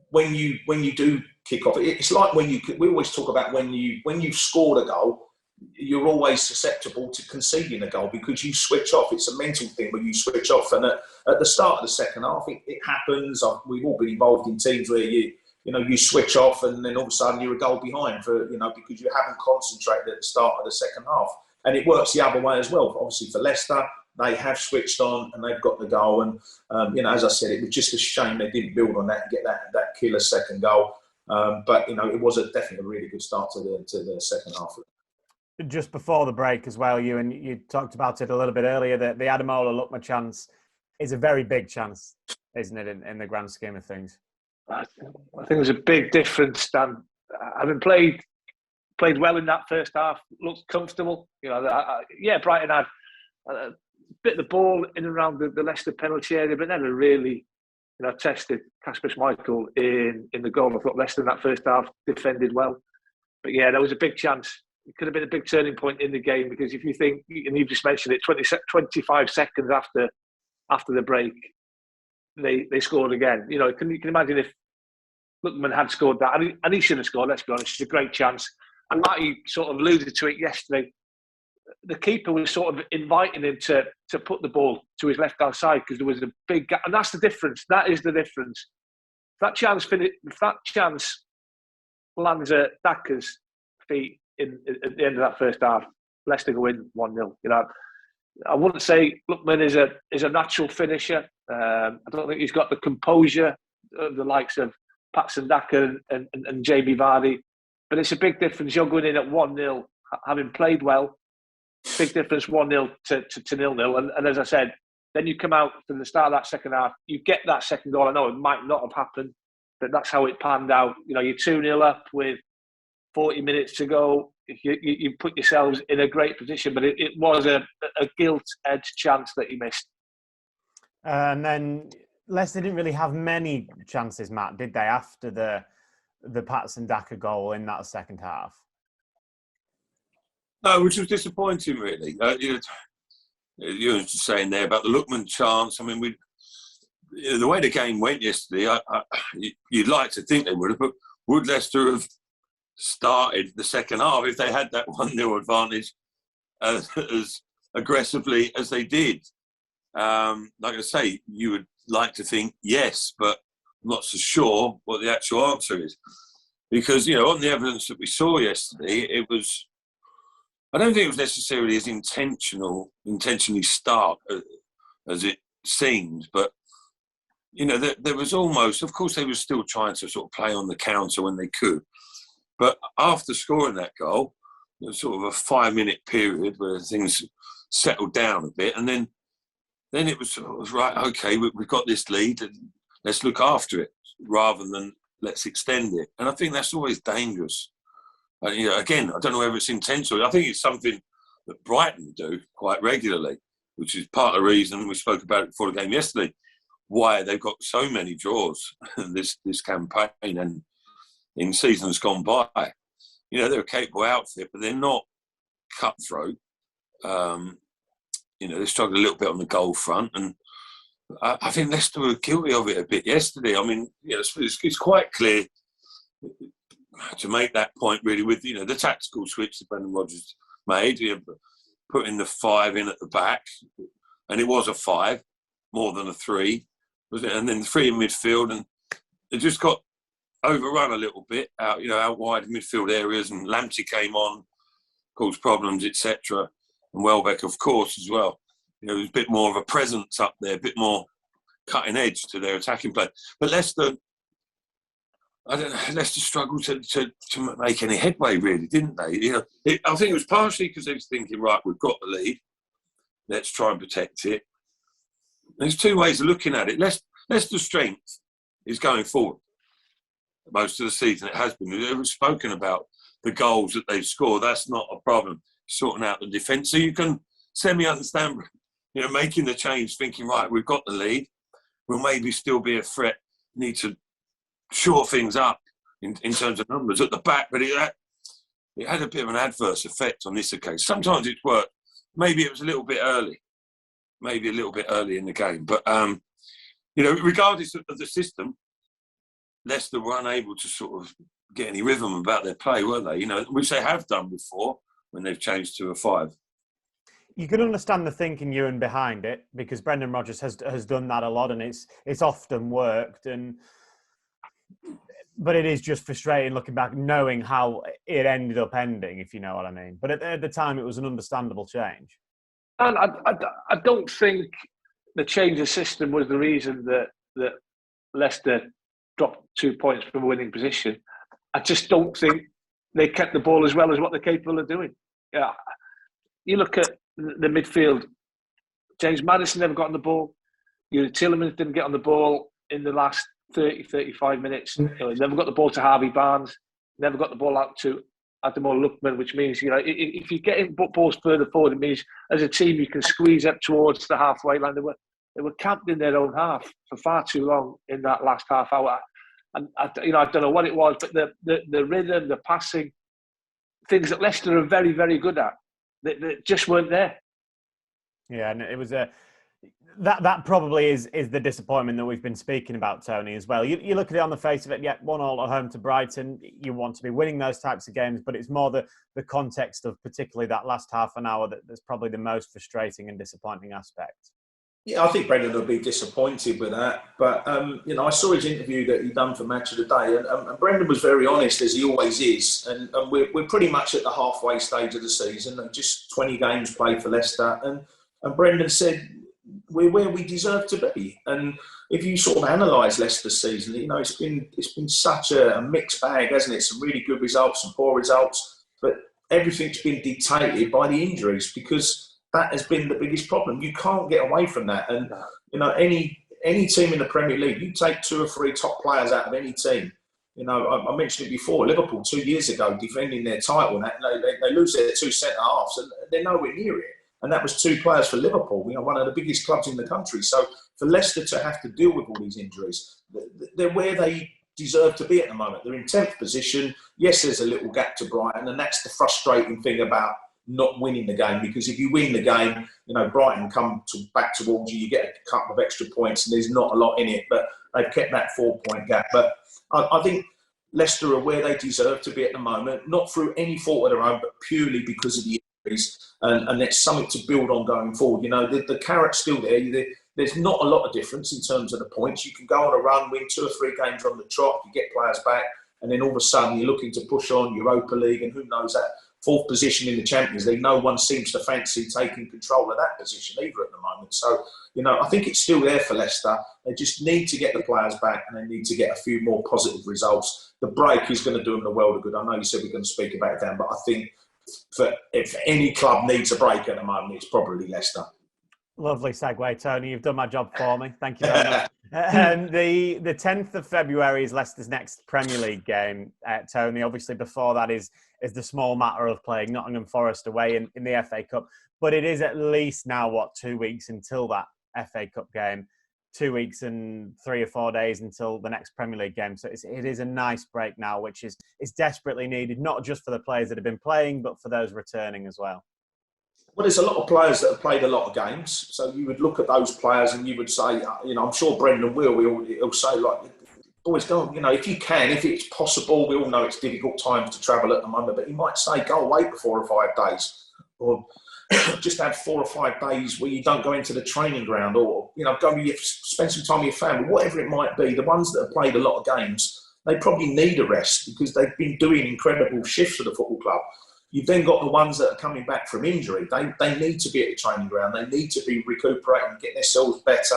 when you do kick off, it's like we always talk about when you've scored a goal, you're always susceptible to conceding a goal because you switch off. It's a mental thing when you switch off. And at the start of the second half, it happens. We've all been involved in teams where you switch off and then all of a sudden you're a goal behind because you haven't concentrated at the start of the second half. And it works the other way as well. Obviously for Leicester, they have switched on and they've got the goal. And, as I said, it was just a shame they didn't build on that and get that killer second goal. But it was definitely a really good start to the second half. Just before the break as well, you talked about it a little bit earlier, that the Ademola-Lookman chance is a very big chance, isn't it, in the grand scheme of things? I think there's a big difference, Dan. Having played well in that first half, looked comfortable. Brighton had a bit of the ball in and around the Leicester penalty area, but never really, tested Kasper Schmeichel in the goal. I thought Leicester in that first half defended well. But yeah, there was a big chance. It could have been a big turning point in the game because if you think, and you've just mentioned it, 25 seconds after the break, they scored again. Can you imagine if Lookman had scored that, and he should have scored, let's be honest. It's a great chance. And Matty sort of alluded to it yesterday. The keeper was sort of inviting him to put the ball to his left-hand side because there was a big gap. And that's the difference. That is the difference. If that chance lands at Daka's feet at the end of that first half, Leicester go in 1-0. I wouldn't say Lookman is a natural finisher. I don't think he's got the composure of the likes of Patson Daka and JB Vardy. But it's a big difference. You're going in at 1-0, having played well. Big difference, 1-0 to 0-0. And as I said, then you come out to the start of that second half, you get that second goal. I know it might not have happened, but that's how it panned out. You're 2-0 up with 40 minutes to go. You put yourselves in a great position, but it was a gilt-edged chance that you missed. And then Leicester didn't really have many chances, Matt, did they, after the Patson Daka goal in that second half? No, which was disappointing, really. You were just saying there about the Lookman chance. I mean, the way the game went yesterday, you'd like to think they would have, but would Leicester have started the second half if they had that 1-0 advantage as aggressively as they did? Like I say, you would like to think yes, but I'm not so sure what the actual answer is. Because, on the evidence that we saw yesterday, I don't think it was necessarily as intentionally stark as it seemed, but, there was almost, of course, they were still trying to sort of play on the counter when they could. But after scoring that goal, there was sort of a 5-minute period where things settled down a bit. And then it was right, okay, we've got this lead and let's look after it rather than let's extend it. And I think that's always dangerous. Again, I don't know whether it's intentional. I think it's something that Brighton do quite regularly. which is part of the reason we spoke about it before the game yesterday, why they've got so many draws this campaign and in seasons gone by. You know, they're a capable outfit, but they're not cutthroat. You know, they struggled a little bit on the goal front, and I think Leicester were guilty of it a bit yesterday. I mean, you know, it's quite clear to make that point really with, you know, the tactical switch that Brendan Rodgers made, you know, putting the 5 in at the back, and it was a 5 more than a 3, wasn't it? And then the 3 in midfield, and it just got overrun a little bit out, you know, out wide midfield areas, and Lamptey came on, caused problems, etc. And Welbeck, of course, as well. You know, there's a bit more of a presence up there, a bit more cutting edge to their attacking play. But Leicester, I don't know, Leicester struggled to make any headway, really, didn't they? You know, I think it was partially because they was thinking, right, we've got the lead, let's try and protect it. There's two ways of looking at it. Leicester's strength is going forward. Most of the season it has been. It was spoken about the goals that they've scored. That's not a problem. Sorting out the defence. So you can semi-understand, you know, making the change, thinking, right, we've got the lead. We'll maybe still be a threat. Need to shore things up in terms of numbers at the back. But it had a bit of an adverse effect on this occasion. Sometimes it's worked. Maybe it was a little bit early. Maybe a little bit early in the game. But, you know, regardless of the system, Leicester were unable to sort of get any rhythm about their play, were they? You know, which they have done before when they've changed to a 5. You can understand the thinking, Ewan, behind it, because Brendan Rodgers has done that a lot, and it's often worked. But it is just frustrating looking back, knowing how it ended up ending, if you know what I mean. But at the time, it was an understandable change. And I don't think the change of system was the reason that Leicester dropped 2 points from a winning position. I just don't think they kept the ball as well as what they're capable of doing. Yeah, you look at the midfield. James Maddison never got on the ball. Tielemans didn't get on the ball in the last 30, 35 minutes. Never got the ball to Harvey Barnes. Never got the ball out to Ademola Lookman, which means, you know, if you're getting balls further forward, it means as a team you can squeeze up towards the halfway line. They were camped in their own half for far too long in that last half hour. And I don't know what it was, but the rhythm, the passing, things that Leicester are very, very good at, they just weren't there. Yeah, and it was that probably is the disappointment that we've been speaking about, Tony, as well. You look at it on the face of it, 1-1 at home to Brighton. You want to be winning those types of games, but it's more the context of particularly that last half an hour that's probably the most frustrating and disappointing aspect. Yeah, I think Brendan will be disappointed with that. But, you know, I saw his interview that he'd done for Match of the Day, and Brendan was very honest, as he always is. And we're pretty much at the halfway stage of the season, and just 20 games played for Leicester. And Brendan said, we're where we deserve to be. And if you sort of analyse Leicester's season, you know, it's been such a mixed bag, hasn't it? Some really good results, some poor results. But everything's been dictated by the injuries, because that has been the biggest problem. You can't get away from that. And, you know, any team in the Premier League, you take 2 or 3 top players out of any team. You know, I mentioned it before, Liverpool 2 years ago, defending their title, and they lose their 2 centre-halves, and they're nowhere near it. And that was 2 players for Liverpool, you know, one of the biggest clubs in the country. So for Leicester to have to deal with all these injuries, they're where they deserve to be at the moment. They're in 10th position. Yes, there's a little gap to Brighton, and that's the frustrating thing about not winning the game, because if you win the game, you know, Brighton come back towards you, you get a couple of extra points, and there's not a lot in it, but they've kept that 4-point gap. But I think Leicester are where they deserve to be at the moment, not through any fault of their own, but purely because of the injuries, and there's something to build on going forward. You know, the carrot's still there. There's not a lot of difference in terms of the points. You can go on a run, win 2 or 3 games on the trot, you get players back, and then all of a sudden you're looking to push on Europa League, and who knows, that 4th position in the Champions League, no one seems to fancy taking control of that position either at the moment. So, you know, I think it's still there for Leicester. They just need to get the players back, and they need to get a few more positive results. The break is going to do them the world of good. I know you said we're going to speak about it, Dan, but I think if any club needs a break at the moment, it's probably Leicester. Lovely segue, Tony. You've done my job for me. Thank you very much. And the 10th of February is Leicester's next Premier League game, Tony. Obviously, before that is the small matter of playing Nottingham Forest away in the FA Cup. But it is at least now, 2 weeks until that FA Cup game. 2 weeks and 3 or 4 days until the next Premier League game. So it is a nice break now, which is desperately needed, not just for the players that have been playing, but for those returning as well. Well, there's a lot of players that have played a lot of games. So you would look at those players and you would say, I'm sure Brendan he'll say, boys, go on, if you can, if it's possible, we all know it's difficult times to travel at the moment, but he might say, go away for 4 or 5 days. Or just have 4 or 5 days where you don't go into the training ground, or spend some time with your family, whatever it might be. The ones that have played a lot of games, they probably need a rest because they've been doing incredible shifts for the football club. You've then got the ones that are coming back from injury. They need to be at the training ground. They need to be recuperating, getting themselves better,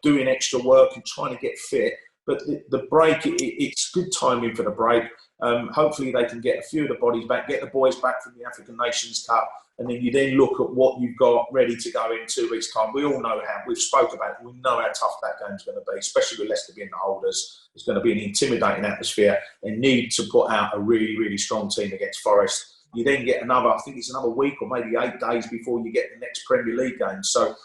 doing extra work and trying to get fit. But the break, it's good timing for the break. Hopefully they can get a few of the bodies back, get the boys back from the African Nations Cup, and then you then look at what you've got ready to go in 2 weeks' time. We all know we've spoke about it, we know how tough that game's going to be, especially with Leicester being the holders. It's going to be an intimidating atmosphere. They need to put out a really, really strong team against Forest. You then get I think it's another week or maybe 8 days before you get the next Premier League game. So,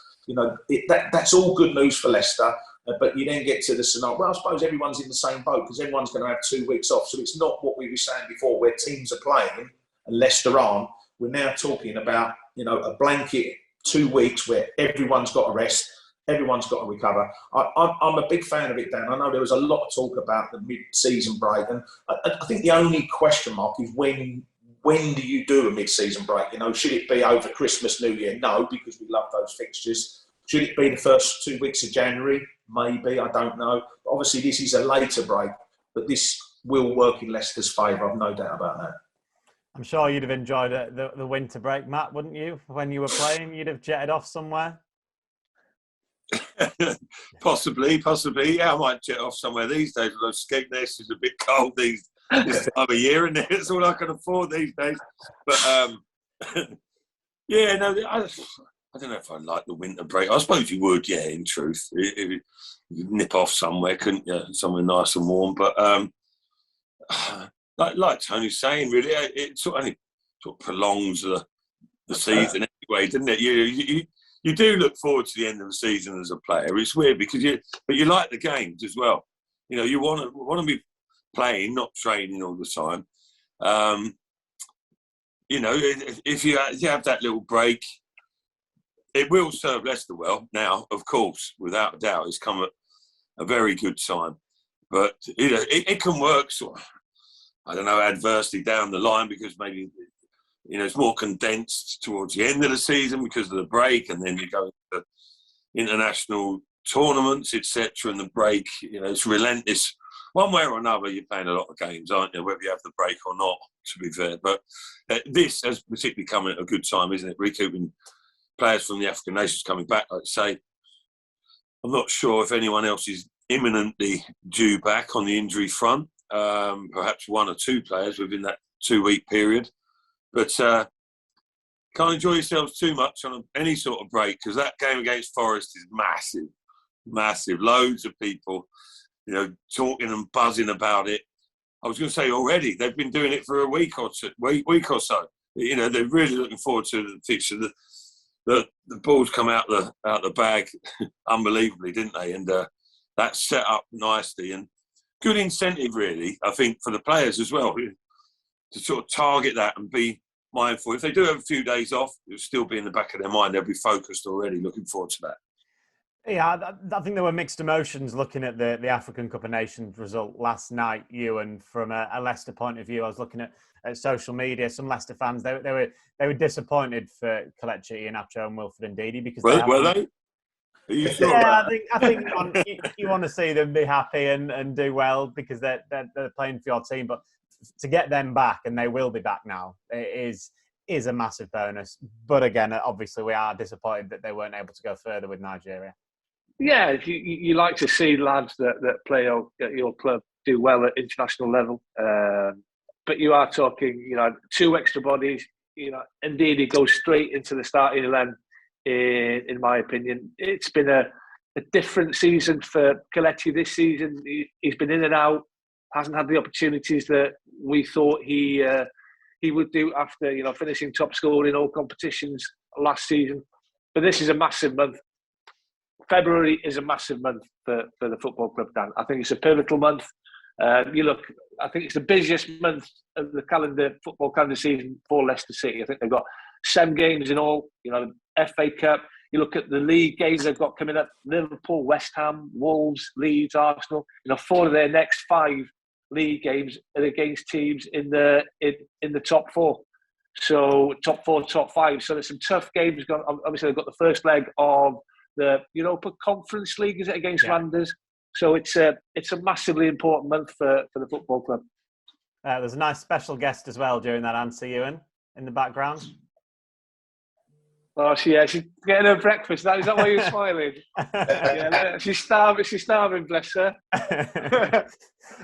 that's all good news for Leicester. But you then get to the scenario. Well, I suppose everyone's in the same boat because everyone's going to have 2 weeks off. So it's not what we were saying before, where teams are playing and Leicester aren't. We're now talking about, a blanket 2 weeks where everyone's got to rest, everyone's got to recover. I'm a big fan of it, Dan. I know there was a lot of talk about the mid-season break, and I think the only question mark is when do you do a mid-season break? Should it be over Christmas, New Year? No, because we love those fixtures. Should it be the first 2 weeks of January? Maybe, I don't know. But obviously, this is a later break, but this will work in Leicester's favour. I've no doubt about that. I'm sure you'd have enjoyed the winter break, Matt, wouldn't you? When you were playing, you'd have jetted off somewhere. Possibly. Yeah, I might jet off somewhere these days. Although Skegness is a bit cold this time of year, and it's all I can afford these days. But yeah, no, I don't know if I like the winter break. I suppose you would, yeah. In truth, you'd nip off somewhere, couldn't you? Somewhere nice and warm. But like Tony's saying, really, it sort of prolongs the season anyway, doesn't it? You do look forward to the end of the season as a player. It's weird because you like the games as well. You want to be playing, not training all the time. If you have that little break, it will serve Leicester well. Now, of course, without a doubt, it's come at a very good time. But it can work sort of, I don't know, adversely down the line because maybe it's more condensed towards the end of the season because of the break, and then you go into international tournaments, etc. And the break, it's relentless. One way or another, you're playing a lot of games, aren't you? Whether you have the break or not, to be fair. But this has particularly come at a good time, isn't it? Recouping players from the African nations coming back, like I say. I'm not sure if anyone else is imminently due back on the injury front. Perhaps 1 or 2 players within that 2 week period. But can't enjoy yourselves too much on any sort of break because that game against Forest is massive. Loads of people, talking and buzzing about it. I was going to say already, they've been doing it for a week or so. They're really looking forward to the fixture. The balls come out the bag unbelievably, didn't they? And that's set up nicely and good incentive, really, I think, for the players as well to sort of target that and be mindful. If they do have a few days off, it'll still be in the back of their mind. They'll be focused already, looking forward to that. Yeah, I think there were mixed emotions looking at the African Cup of Nations result last night, Ewan. From a Leicester point of view, I was looking at social media. Some Leicester fans, they were disappointed for Kelechi Iheanacho and Wilfred Ndidi because were they? Are you sure? Yeah, I think you want to see them be happy and do well because they're playing for your team. But to get them back, and they will be back now, is a massive bonus. But again, obviously, we are disappointed that they weren't able to go further with Nigeria. Yeah, you like to see lads that play at your club do well at international level. But you are talking, 2 extra bodies. Indeed, he goes straight into the starting 11. in my opinion. It's been a different season for Cottee this season. He's been in and out, hasn't had the opportunities that we thought he would do after finishing top scorer in all competitions last season. But this is a massive month. February is a massive month for the football club, Dan. I think it's a pivotal month. I think it's the busiest month of the football calendar season for Leicester City. I think they've got 7 games in all. The FA Cup. You look at the league games they've got coming up: Liverpool, West Ham, Wolves, Leeds, Arsenal. 4 of their next 5 league games are against teams in the top 4. So top 4, top 5. So there's some tough games. Obviously, they've got the first leg of the Europa Conference League, is it, against Randers? So it's a massively important month for the football club. There's a nice special guest as well during that answer, Iwan, in the background. Oh, she's getting her breakfast. Is that why you're smiling? She's starving, bless her.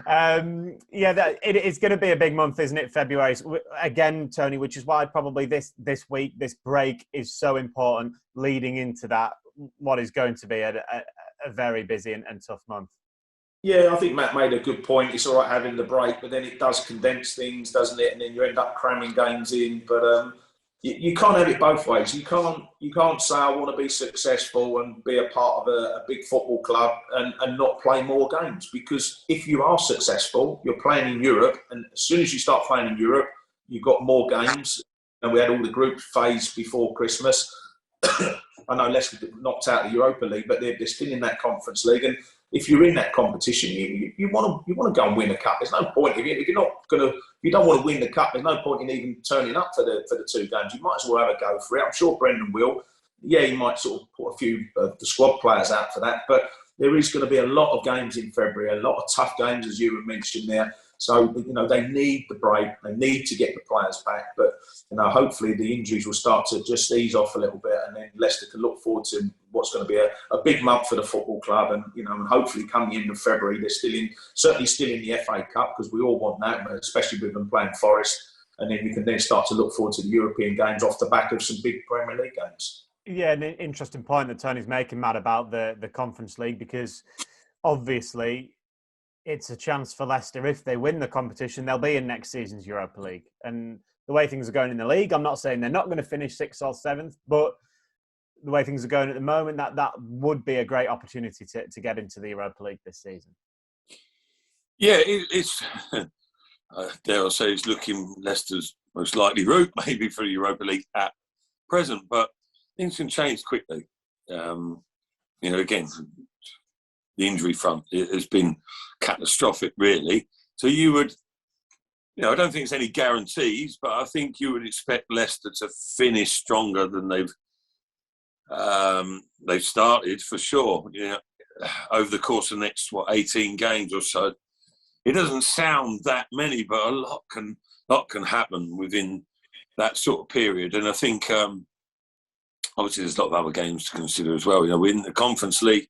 It is going to be a big month, isn't it, February? Again, Tony, which is why probably this week, this break is so important leading into that, what is going to be a very busy and tough month. Yeah, I think Matt made a good point. It's all right having the break, but then it does condense things, doesn't it? And then you end up cramming games in. But you can't have it both ways. You can't say I want to be successful and be a part of a big football club and not play more games. Because if you are successful, you're playing in Europe, and as soon as you start playing in Europe, you've got more games. And we had all the group phase before Christmas. I know Leicester knocked out the Europa League, but they're still in that Conference League. And if you're in that competition, you want to go and win a cup. There's no point if you don't want to win the cup. There's no point in even turning up for the 2 games. You might as well have a go for it. I'm sure Brendan will. Yeah, he might sort of put a few of the squad players out for that, but there is going to be a lot of games in February, a lot of tough games, as you mentioned there. So, they need the break. They need to get the players back. But, hopefully the injuries will start to just ease off a little bit, and then Leicester can look forward to what's going to be a big month for the football club. And, and hopefully come the end of February, they're certainly still in the FA Cup, because we all want that, especially with them playing Forest. And then we can then start to look forward to the European games off the back of some big Premier League games. Yeah, an interesting point that Tony's making, Matt, about the Conference League, because obviously it's a chance for Leicester. If they win the competition, they'll be in next season's Europa League. And the way things are going in the league, I'm not saying they're not going to finish 6th or 7th, but the way things are going at the moment, that would be a great opportunity to get into the Europa League this season. Yeah, it's dare I say, it's looking Leicester's most likely route, maybe, for the Europa League at present, but things can change quickly. Again, the injury front has been catastrophic, really. So you would, I don't think it's any guarantees, but I think you would expect Leicester to finish stronger than they've started, for sure. Over the course of the next 18 games or so, it doesn't sound that many, but a lot can happen within that sort of period. And I think obviously there's a lot of other games to consider as well. We're in the Conference League.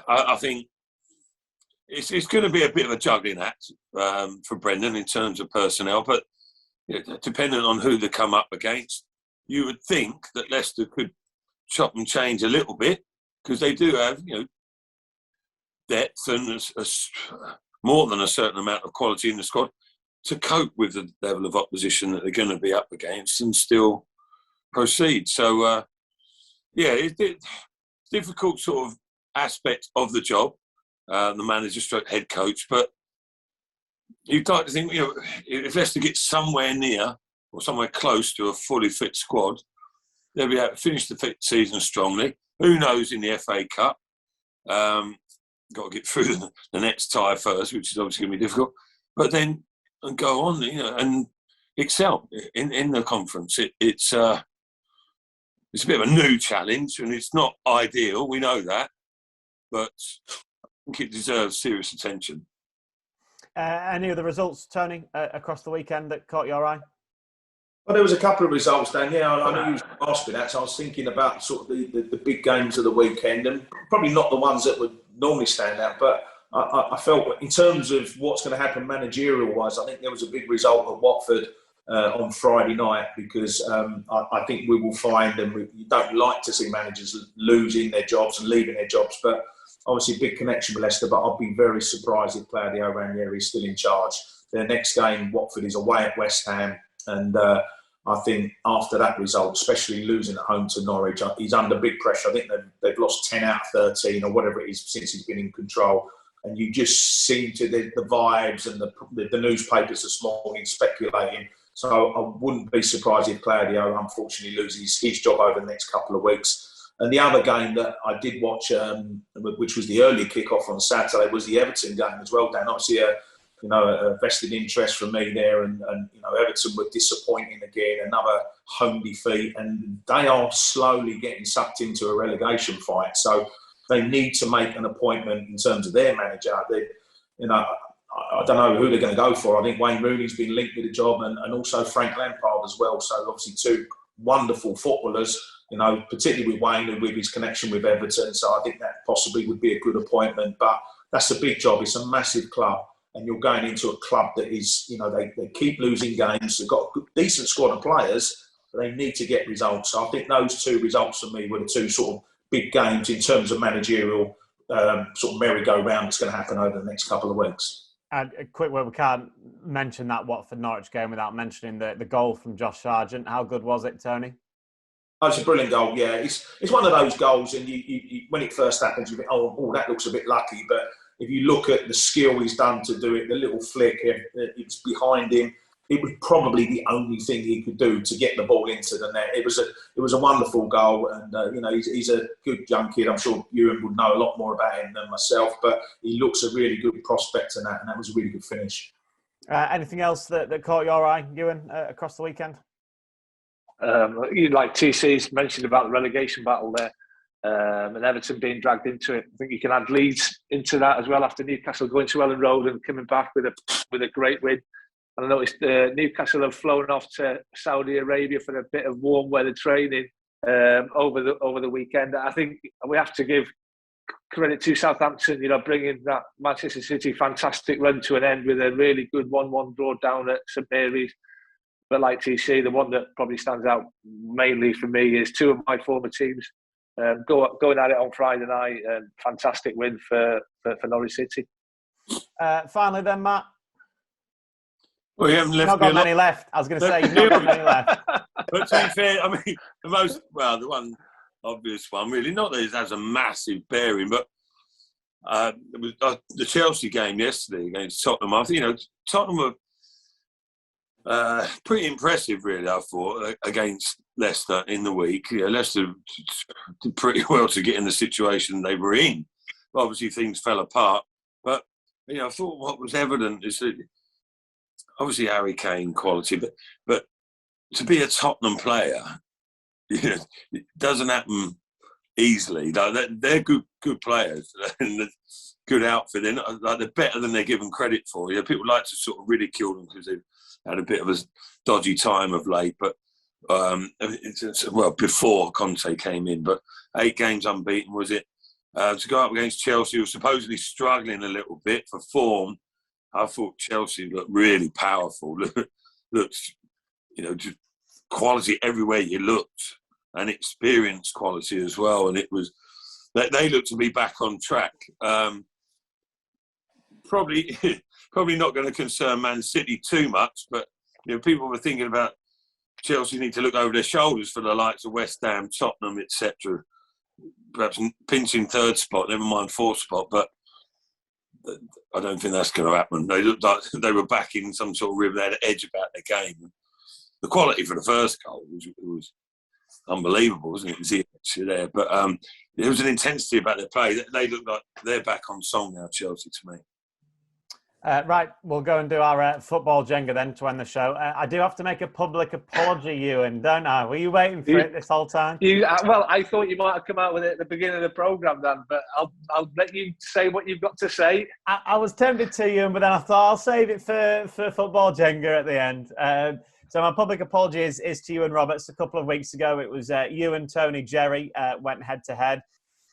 I think it's going to be a bit of a juggling act for Brendan in terms of personnel, but depending on who they come up against, you would think that Leicester could chop and change a little bit, because they do have depth and more than a certain amount of quality in the squad to cope with the level of opposition that they're going to be up against and still proceed. So it's difficult sort of aspect of the job, the manager stroke head coach, but you'd like to think, if Leicester gets somewhere near or somewhere close to a fully fit squad, they'll be able to finish the season strongly. Who knows in the FA Cup? Got to get through the next tie first, which is obviously going to be difficult, but then and go on, and excel in the conference. It's a bit of a new challenge, and it's not ideal. We know that, but I think it deserves serious attention. Any of the results, Tony, across the weekend that caught your eye? Well, there was a couple of results, Dan. Yeah, I know you asked me that, so I was thinking about sort of the big games of the weekend, and probably not the ones that would normally stand out, but I felt in terms of what's going to happen managerial-wise, I think there was a big result at Watford on Friday night, because I think we will find, and you don't like to see managers losing their jobs and leaving their jobs, but obviously a big connection with Leicester, but I'll be very surprised if Claudio Ranieri is still in charge. Their next game, Watford, is away at West Ham, and I think after that result, especially losing at home to Norwich, he's under big pressure. I think they've lost 10 out of 13 or whatever it is since he's been in control. And you just seem to, the vibes and the newspapers this morning speculating. So I wouldn't be surprised if Claudio unfortunately loses his job over the next couple of weeks. And the other game that I did watch, which was the early kick-off on Saturday, was the Everton game as well, Dan. Obviously, a vested interest for me there, and Everton were disappointing again, another home defeat, and they are slowly getting sucked into a relegation fight. So they need to make an appointment in terms of their manager. I don't know who they're going to go for. I think Wayne Rooney's been linked with the job, and also Frank Lampard as well. So obviously two wonderful footballers, particularly with Wayne and with his connection with Everton. So I think that possibly would be a good appointment. But that's a big job. It's a massive club. And you're going into a club that is, they keep losing games. They've got a decent squad of players, but they need to get results. So I think those two results for me were the two sort of big games in terms of managerial sort of merry-go-round that's going to happen over the next couple of weeks. And a quick word, we can't mention that Watford-Norwich game without mentioning the goal from Josh Sargent. How good was it, Tony? Oh, it's a brilliant goal, yeah. It's one of those goals, and you when it first happens, you think, oh, that looks a bit lucky, but if you look at the skill he's done to do it, the little flick, it's behind him. It was probably the only thing he could do to get the ball into the net. It was a wonderful goal, and he's a good young kid. I'm sure Ewan would know a lot more about him than myself, but he looks a really good prospect in that, and that was a really good finish. Anything else that caught your eye, Ewan, across the weekend? Like TC's mentioned about the relegation battle there. And Everton being dragged into it. I think you can add Leeds into that as well after Newcastle going to Ellen Road and coming back with a great win. And I noticed Newcastle have flown off to Saudi Arabia for a bit of warm weather training over the weekend. I think we have to give credit to Southampton, bringing that Manchester City fantastic run to an end with a really good 1-1 draw down at St Mary's. But like TC, the one that probably stands out mainly for me is two of my former teams. Going at it on Friday night, and fantastic win for Norwich City. Finally, then, Matt. Well, you haven't left not got many left. I was going to say, you've not got many left. But to be fair, I mean, the one obvious one, really, not that it has a massive bearing, but it was the Chelsea game yesterday against Tottenham. I think, Tottenham were pretty impressive, really, I thought, against Leicester in the week. Leicester did pretty well to get in the situation they were in. Obviously, things fell apart. But, I thought what was evident is that obviously Harry Kane quality, but to be a Tottenham player, it doesn't happen easily. They're good players and good outfit. They're better than they're given credit for. People like to sort of ridicule them because they've had a bit of a dodgy time of late, but before Conte came in, but 8 games unbeaten, was it? To go up against Chelsea, who was supposedly struggling a little bit for form. I thought Chelsea looked really powerful. Looked, just quality everywhere you looked, and experience quality as well. And it was they looked to be back on track. Probably not going to concern Man City too much, but people were thinking about Chelsea need to look over their shoulders for the likes of West Ham, Tottenham, etc. Perhaps pinching 3rd spot, never mind 4th spot, but I don't think that's going to happen. They looked like they were back in some sort of rhythm. They had an edge about their game. The quality for the first goal was unbelievable, wasn't it? It was actually there, but there was an intensity about their play. They look like they're back on song now, Chelsea, to me. Right, we'll go and do our football Jenga then to end the show. I do have to make a public apology, Ewan, don't I? Were you waiting for it this whole time? Well, I thought you might have come out with it at the beginning of the programme, Dan, but I'll let you say what you've got to say. I was tempted to, Ewan, but then I thought I'll save it for football Jenga at the end. So my public apology is to Ewan Roberts. A couple of weeks ago, it was Ewan, Tony, Jerry went head-to-head.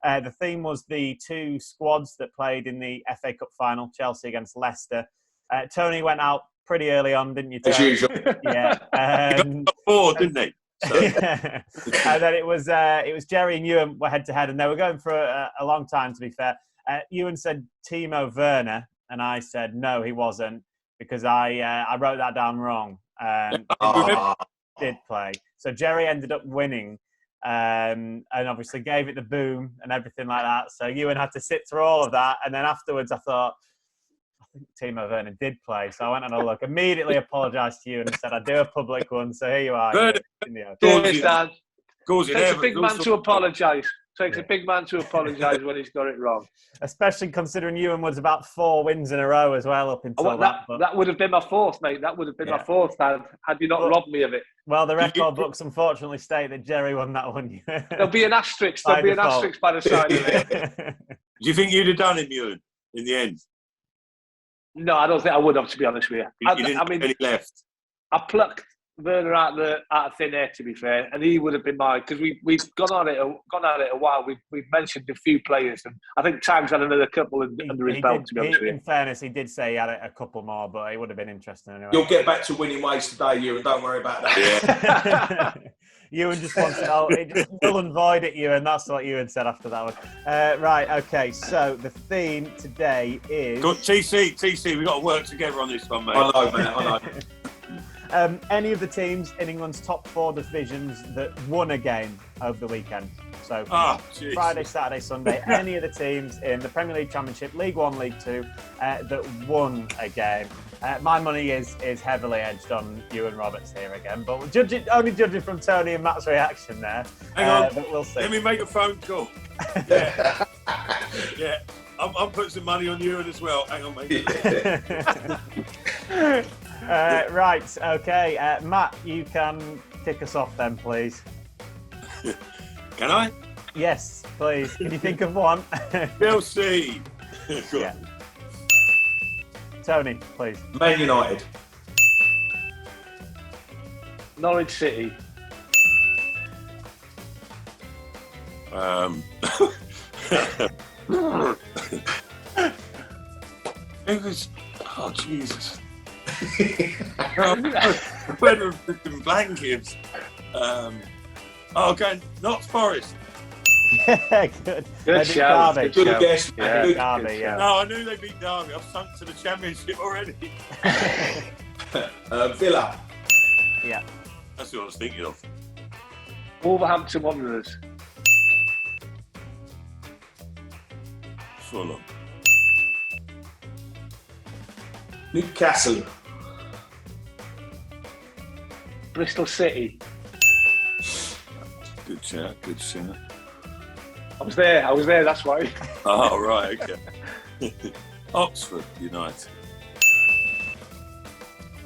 The theme was the 2 squads that played in the FA Cup final, Chelsea against Leicester. Tony went out pretty early on, didn't you, As Tony? usual. Yeah. He got bored, didn't he? So, And then it was Jerry and Ewan were head to head, and they were going for a long time. To be fair, Ewan said Timo Werner, and I said no, he wasn't, because I wrote that down wrong. Did play, so Jerry ended up winning, and obviously gave it the boom and everything like that. So Ewan had to sit through all of that, and then afterwards I thought, Timo Werner did play, so I went on a look. Immediately apologised to you and said I'd do a public one. So here you are. Cheers, Dan. Takes a big man to apologise. Takes a big man to apologise when he's got it wrong. Especially considering Ewan was about 4 wins in a row as well up until that would have been my fourth, mate. That would have been my fourth, Dan, had you not robbed me of it. Well, the record books unfortunately state that Jerry won that one. There'll be an asterisk. There'll be an asterisk by the side of it. Do you think you'd have done him, Ewan, in the end? No, I don't think I would have, to be honest with you. You didn't have any left. I plucked Werner out of thin air, to be fair, and he would have been mine, because we've gone at it a while. We've mentioned a few players, and I think Tag's had another couple under his belt. To be honest with you, in fairness, he did say he had a couple more, but it would have been interesting anyway. You'll get back to winning ways today, Ewan. Don't worry about that. Yeah. Ewan just wants to know. It just null and void at Ewan. That's what Ewan said after that one. Right, okay. So the theme today is... Got TC, we've got to work together on this one, mate. I know, man, I know. Any of the teams in England's top 4 divisions that won a game over the weekend. So Friday, Saturday, Sunday, any of the teams in the Premier League, Championship, League 1, League 2 that won a game. My money is heavily edged on Ewan Roberts here again, but only judging from Tony and Matt's reaction there. Hang on, but we'll see. Let me make a phone call. Yeah. I'm putting some money on Ewan as well. Hang on, mate. Right, okay. Matt, you can kick us off then, please. Can I? Yes, please. Can you think of one? Chelsea. Yeah. Tony, please. Man United. Norwich City. It was... Oh, Jesus. Weather freaking blankets. Okay, not Forest. Yeah, good. Good shout. Derby. Good guess, man. Good Derby, yeah. No, I knew they beat Derby. I've sunk to the Championship already. Villa. Yeah. That's what I was thinking of. Wolverhampton Wanderers. Fulham. Newcastle. Bristol City. Good shout. I was there, that's why. Oh, right, okay. Oxford United.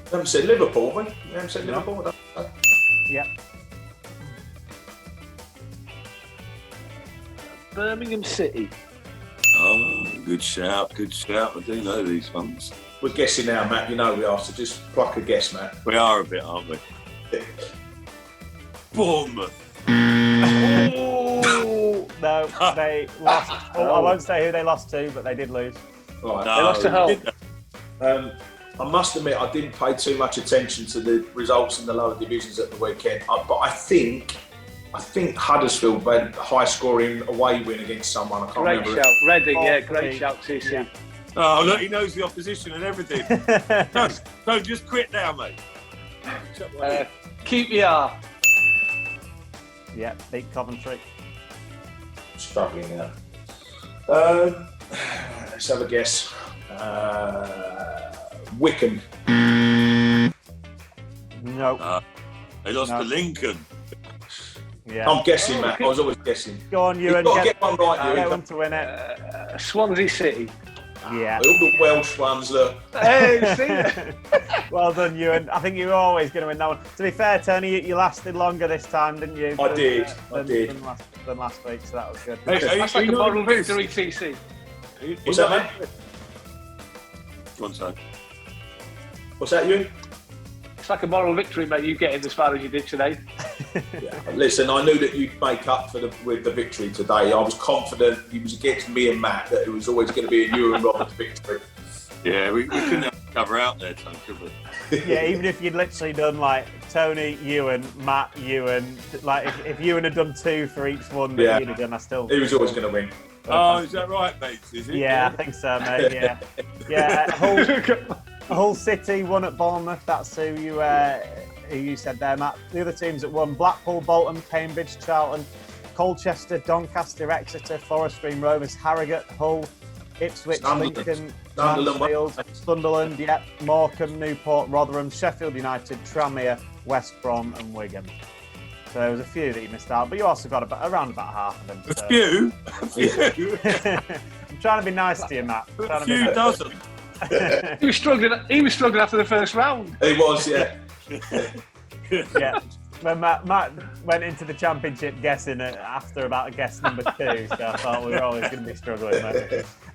I haven't said Liverpool, have we? You haven't said Liverpool? Yeah. Birmingham City. Oh, good shout. I do know these ones. We're guessing now, Matt. You know we are, so just pluck a guess, Matt. We are a bit, aren't we? Bournemouth. Oh, no, they lost. I won't say who they lost to, but they did lose. Right. No, They lost to Hull. I must admit, I didn't pay too much attention to the results in the lower divisions at the weekend. But I think Huddersfield had a high-scoring away win against someone. I can't Great remember. shout. Reading, Oh, yeah, great shout, TC. Yeah. Oh, look, he knows the opposition and everything. No, just quit now, mate. QPR. Yeah, beat Coventry. Struggling now. Let's have a guess. Wickham. No. They lost to Lincoln. Yeah. I'm guessing, Matt. I was always guessing. Go on, You've Ewan. got to get one right, Get Ewan. one to win it. Swansea City. Yeah. All the Welsh ones, look. Hey, see? Well done, Ewan. I think you were always going to win that one. To be fair, Tony, you lasted longer this time, didn't you? I did. Than last week, so that was good. That's like a moral victory, TC. What's that, mate? Go on, son. What's that, Ewan? It's like a moral victory, mate, you getting as far as you did today. Yeah. Listen, I knew that you'd make up with the victory today. I was confident. It was against me and Matt that it was always going to be a Ewan Roberts victory. Yeah, we couldn't have cover out there, Tony. Yeah, even if you'd literally done like Tony, Iwan, Matt, Iwan, like if Iwan had done 2 for each one that you'd have done, I still. He was always going to win. Oh, is that right, mate? Is it? Yeah, I think so, mate. Yeah, yeah. Hull City won at Bournemouth. That's who you said there, Matt. The other teams that won: Blackpool, Bolton, Cambridge, Charlton, Colchester, Doncaster, Exeter, Forest Green Rovers, Harrogate, Hull, Ipswich, Lincoln, Mansfield, Sunderland, Morecambe, Newport, Rotherham, Sheffield United, Tranmere, West Brom and Wigan. So there was a few that you missed out, but you also got around about half of them. So. A few? I'm trying to be nice to you, Matt. A few dozen. He was struggling after the first round. He was, yeah. Yeah. When Matt went into the championship guessing after about guess number 2, so I thought we were always going to be struggling.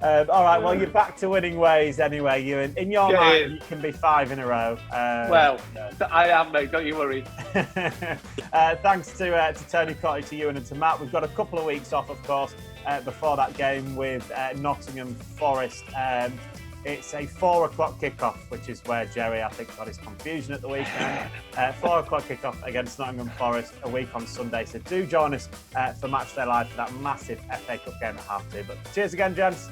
All right, well, you're back to winning ways anyway. You in your mind, you can be 5 in a row. Well, I am, mate. Don't you worry. Thanks to Tony, Cottee, to you, and to Matt. We've got a couple of weeks off, of course, before that game with Nottingham Forest. It's a 4 o'clock kickoff, which is where Jerry, I think, got his confusion at the weekend. 4 o'clock kickoff against Nottingham Forest a week on Sunday. So do join us for Matchday Live for that massive FA Cup game at half 2. But cheers again, gents.